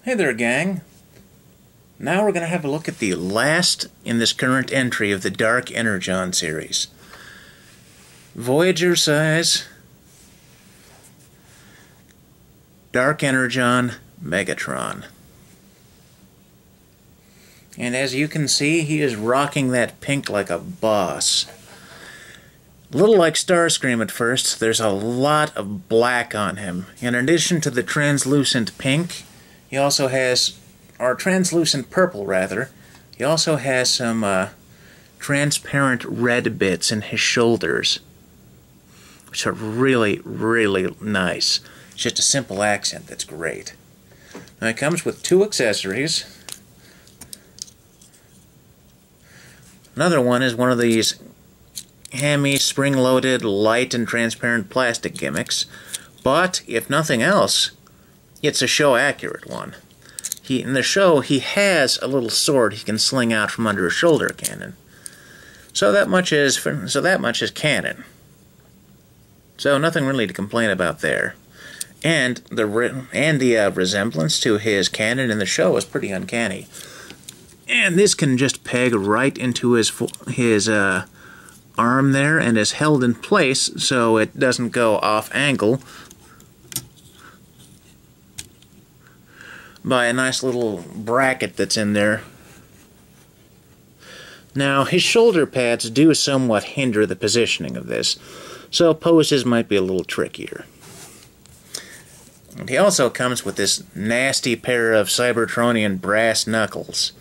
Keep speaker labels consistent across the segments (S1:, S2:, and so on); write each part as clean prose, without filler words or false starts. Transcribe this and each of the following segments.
S1: Hey there, gang. Now we're going to have a look at the last in this current entry of the Dark Energon series. Voyager size Dark Energon Megatron. And as you can see, he is rocking that pink like a boss. A little like Starscream at first, there's a lot of black on him. In addition to the translucent pink, he also has, or translucent purple rather, he also has some transparent red bits in his shoulders, which are really, really nice. It's just a simple accent that's great. Now it comes with two accessories. Another one is one of these hammy, spring-loaded, light and transparent plastic gimmicks, but if nothing else, it's a show-accurate one. In the show, he has a little sword he can sling out from under a shoulder cannon. So that much is canon. So nothing really to complain about there. And the resemblance to his cannon in the show is pretty uncanny. And this can just peg right into his arm there and is held in place so it doesn't go off angle by a nice little bracket that's in there. Now his shoulder pads do somewhat hinder the positioning of this, so poses might be a little trickier. And he also comes with this nasty pair of Cybertronian brass knuckles,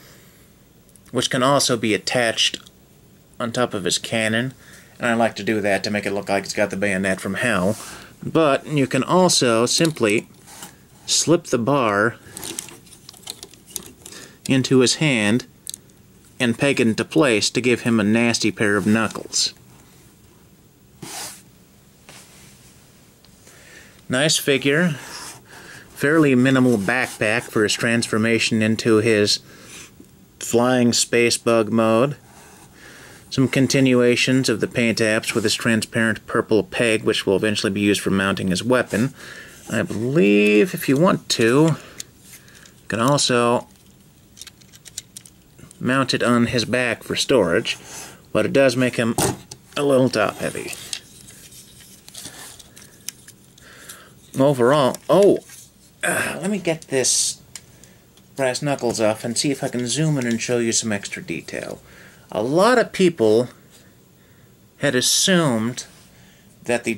S1: which can also be attached on top of his cannon, and I like to do that to make it look like it's got the bayonet from hell. But you can also simply slip the bar into his hand and peg it into place to give him a nasty pair of knuckles. Nice figure, fairly minimal backpack for his transformation into his flying space bug mode. Some continuations of the paint apps with his transparent purple peg, which will eventually be used for mounting his weapon. I believe if you want to, you can also mount it on his back for storage, but it does make him a little top-heavy. Overall, let me get this brass knuckles off and see if I can zoom in and show you some extra detail. A lot of people had assumed that the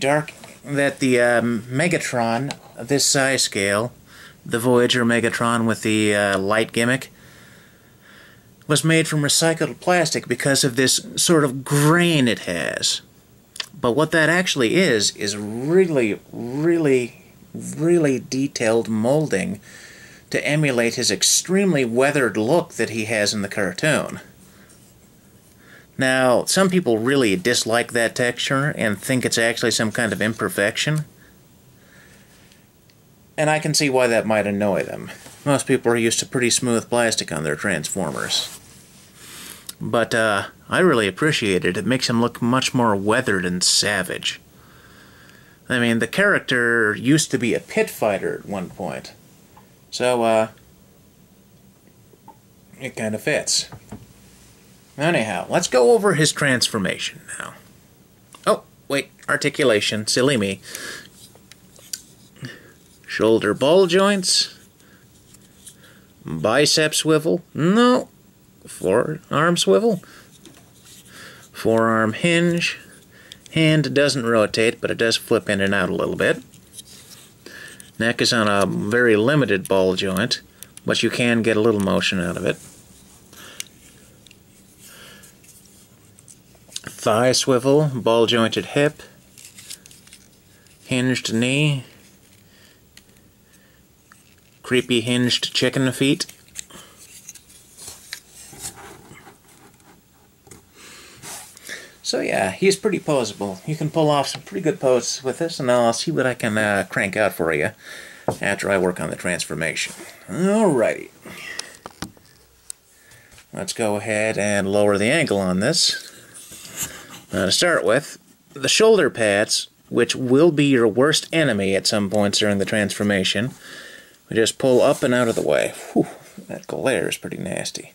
S1: Megatron of this size scale, the Voyager Megatron with the light gimmick, was made from recycled plastic because of this sort of grain it has. But what that actually is really, really, really detailed molding to emulate his extremely weathered look that he has in the cartoon. Now, some people really dislike that texture and think it's actually some kind of imperfection. And I can see why that might annoy them. Most people are used to pretty smooth plastic on their Transformers. But I really appreciate it. It makes him look much more weathered and savage. I mean, the character used to be a pit fighter at one point. So, it kind of fits. Anyhow, let's go over his transformation now. Oh, wait, articulation, silly me. Shoulder ball joints. Bicep swivel. No. Forearm swivel. Forearm hinge. Hand doesn't rotate, but it does flip in and out a little bit. Neck is on a very limited ball joint, but you can get a little motion out of it. Thigh swivel, ball jointed hip, hinged knee, creepy hinged chicken feet. So yeah, he's pretty poseable. You can pull off some pretty good poses with this, and I'll see what I can crank out for you after I work on the transformation. Alrighty. Let's go ahead and lower the angle on this. Now to start with, the shoulder pads, which will be your worst enemy at some points during the transformation, We just pull up and out of the way. Whew, that glare is pretty nasty.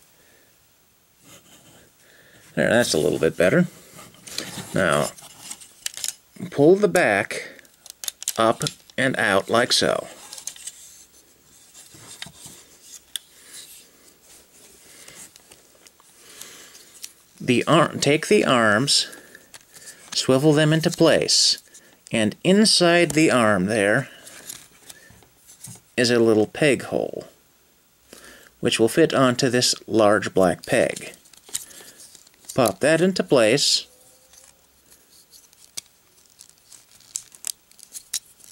S1: There, that's a little bit better. Now, pull the back up and out like so. Take the arms, swivel them into place, and inside the arm there is a little peg hole, which will fit onto this large black peg. Pop that into place,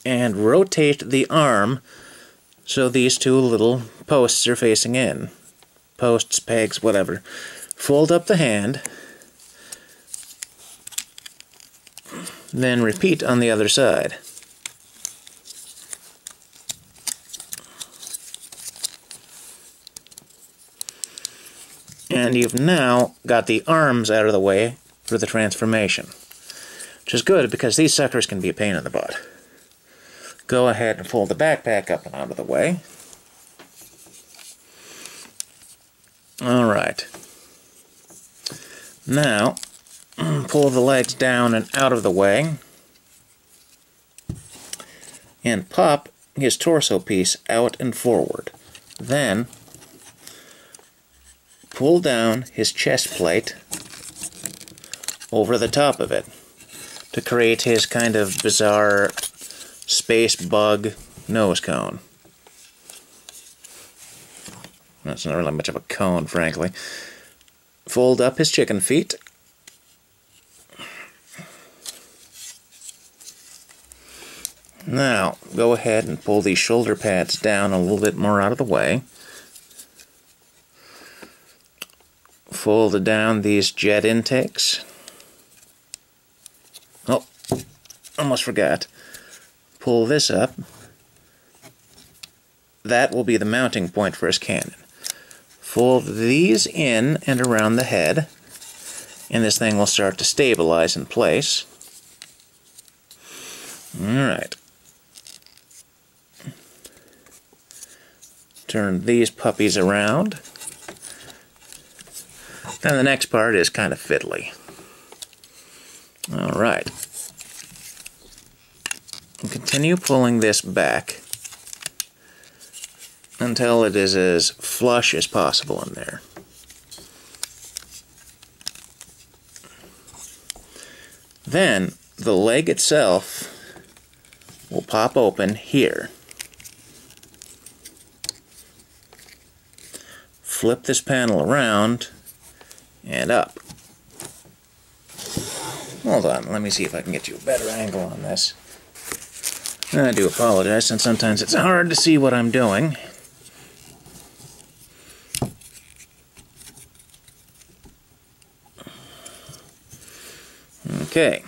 S1: and rotate the arm so these two little posts are facing in. Posts, pegs, whatever. Fold up the hand, then repeat on the other side. And you've now got the arms out of the way for the transformation, which is good because these suckers can be a pain in the butt. Go ahead and fold the backpack up and out of the way. Alright. Now, pull the legs down and out of the way, and pop his torso piece out and forward. Then, pull down his chest plate over the top of it to create his kind of bizarre space bug nose cone. That's not really much of a cone, frankly. Fold up his chicken feet. Now, go ahead and pull these shoulder pads down a little bit more out of the way. Fold down these jet intakes. Oh, almost forgot. Pull this up. That will be the mounting point for his cannon. Fold these in and around the head, and this thing will start to stabilize in place. Alright. Turn these puppies around. Then the next part is kind of fiddly. Alright. Continue pulling this back until it is as flush as possible in there. Then the leg itself will pop open here. Flip this panel around and up. Hold on, let me see if I can get you a better angle on this. I do apologize, since sometimes it's hard to see what I'm doing. Okay.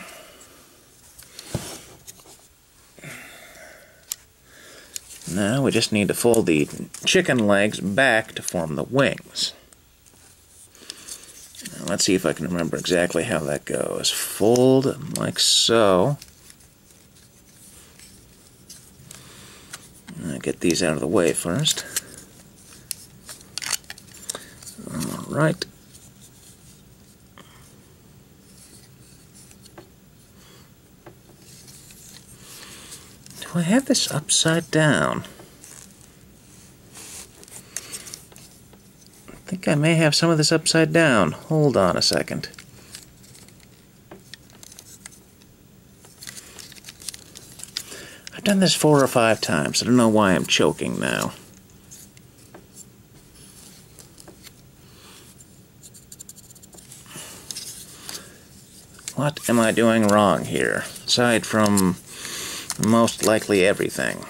S1: Now we just need to fold the chicken legs back to form the wings. Now let's see if I can remember exactly how that goes. Fold like so. I'll get these out of the way first. Alright. Do I have this upside down? I think I may have some of this upside down. Hold on a second. I've done this 4 or 5 times. I don't know why I'm choking now. What am I doing wrong here, aside from most likely everything?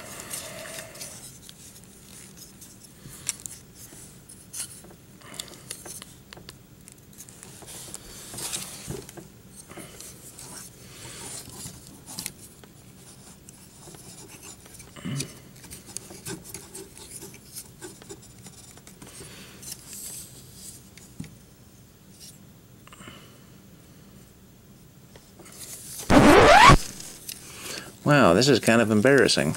S1: Wow, this is kind of embarrassing.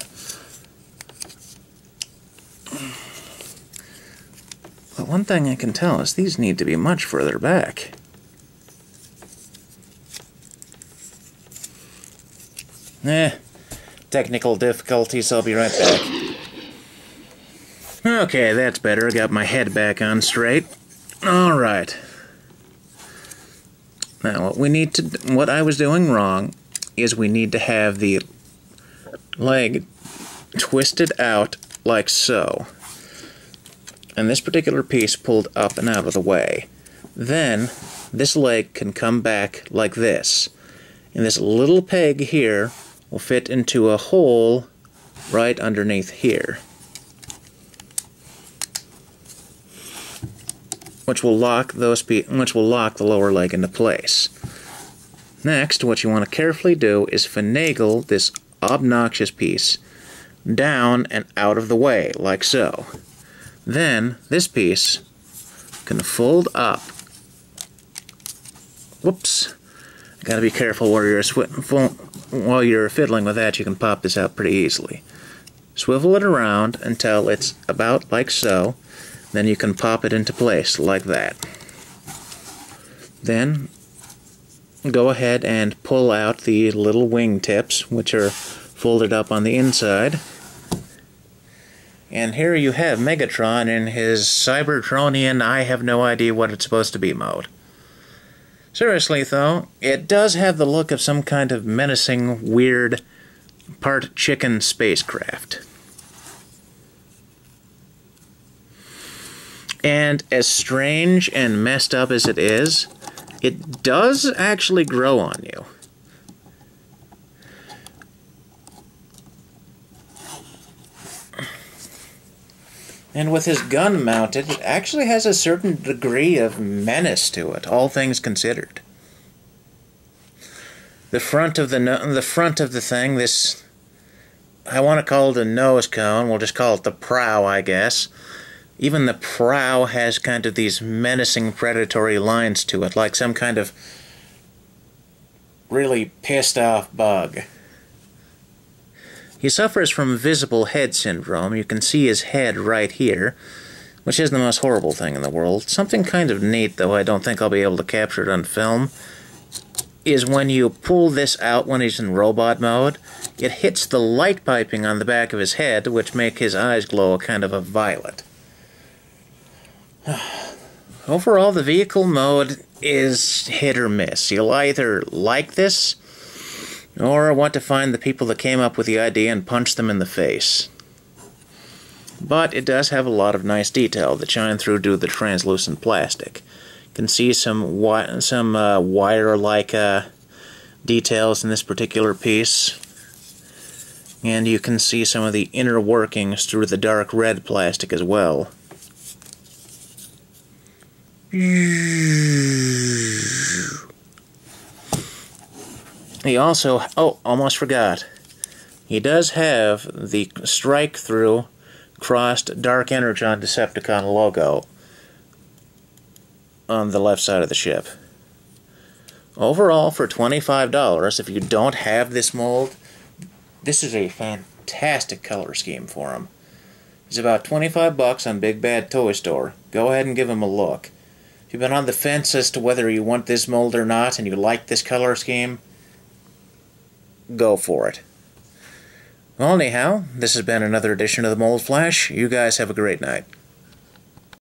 S1: But one thing I can tell is these need to be much further back. Technical difficulties, I'll be right back. Okay, that's better. Got my head back on straight. Alright. Now, what I was doing wrong is we need to have the leg twisted out like so. And this particular piece pulled up and out of the way. Then, this leg can come back like this. And this little peg here will fit into a hole right underneath here, which will lock the lower leg into place. Next, what you want to carefully do is finagle this obnoxious piece down and out of the way, like so. Then, this piece can fold up. Whoops. Gotta be careful while you're fiddling with that. You can pop this out pretty easily. Swivel it around until it's about like so. Then you can pop it into place like that. Then go ahead and pull out the little wing tips, which are folded up on the inside. And here you have Megatron in his Cybertronian I have no idea what it's supposed to be mode. Seriously though, it does have the look of some kind of menacing, weird, part chicken spacecraft. And as strange and messed up as it is, it does actually grow on you. And with his gun mounted, it actually has a certain degree of menace to it, all things considered. The front of the thing, this, I want to call it a nose cone, we'll just call it the prow, I guess. Even the prow has kind of these menacing predatory lines to it, like some kind of really pissed off bug. He suffers from visible head syndrome. You can see his head right here, which is the most horrible thing in the world. Something kind of neat, though I don't think I'll be able to capture it on film, is when you pull this out when he's in robot mode, it hits the light piping on the back of his head, which make his eyes glow a kind of a violet. Overall, the vehicle mode is hit or miss. You'll either like this, or want to find the people that came up with the idea and punch them in the face. But it does have a lot of nice detail that shine through due to the translucent plastic. You can see some wire-like details in this particular piece. And you can see some of the inner workings through the dark red plastic as well. He also, oh, almost forgot. He does have the strike-through crossed Dark Energon Decepticon logo on the left side of the ship. Overall, for $25, if you don't have this mold, this is a fantastic color scheme for him. It's about $25 on Big Bad Toy Store. Go ahead and give him a look. If you've been on the fence as to whether you want this mold or not, and you like this color scheme, go for it. Well, anyhow, this has been another edition of the Mold Flash. You guys have a great night.